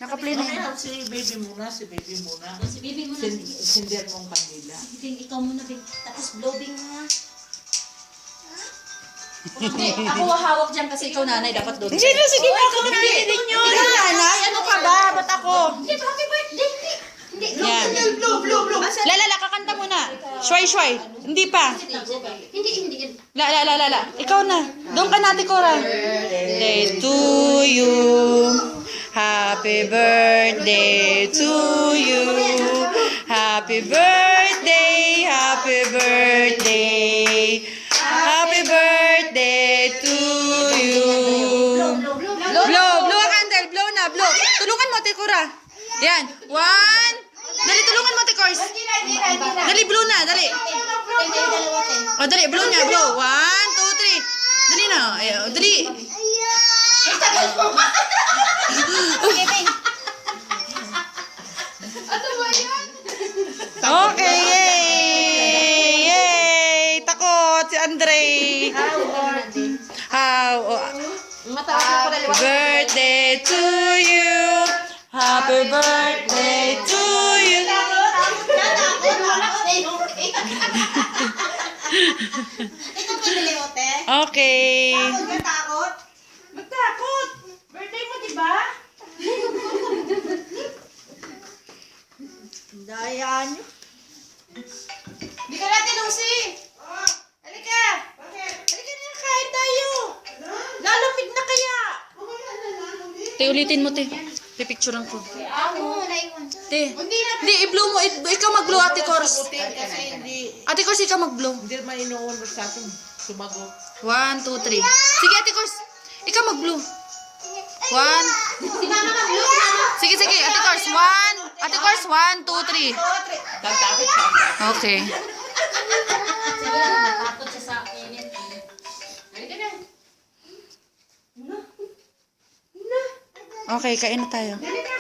Naka-play na yun. Si baby muna, si baby muna. Si baby muna. Sindir mong kandila. Ikaw muna, baby. Tapos blowing mo nga. Hindi, ako hawak dyan kasi ikaw nanay dapat doon. Sige na, ako na pinili nyo. Nanay, ano ka ba? Ba't ako? Hindi, happy birthday! Hindi, Yan. blow. Lala, kakanta muna. Shway. Hindi pa. Hindi. La. Ikaw na. Doon ka natin, Cora. Birthday to you. Happy birthday to you. Happy birthday. Happy birthday. Happy birthday to you. Blow a candle. Blow na, blow. Tulungan mo, Tekura. Yan. 1. Dali, tulungan mo, Tekors. Dali, blow na, dali. O, dali, blow na, blow. 1, 2, 3. Dali na. Ayaw, dali. Okay, yay! Takot si Andre. Happy birthday to you. Happy birthday to you. Okay. Magtakot! Birthday mo, diba? Daya nyo. Hindi ka natin, Lucy! Halika! Halika na, kain tayo! Lalamig na kaya! Te, ulitin mo, te. Pipicturean ko. Ako, naiwan. Te. Hindi, i-blow mo. Ikaw mag-blow, Ate Cors. Kasi hindi Ate Cors, ikaw mag-blow. man inuunod sa atin. Sumagot. 1, 2, 3. Sige, Ate Cors. Ikaw mag-blow. 1. Si mama mag-blow. Sige, Ate Cors. 1. Ate Cors, 1, 2, 3. Tatapit siya. Okay. Sige lang, matakot siya sa init. Halika na. Okay, kain na tayo.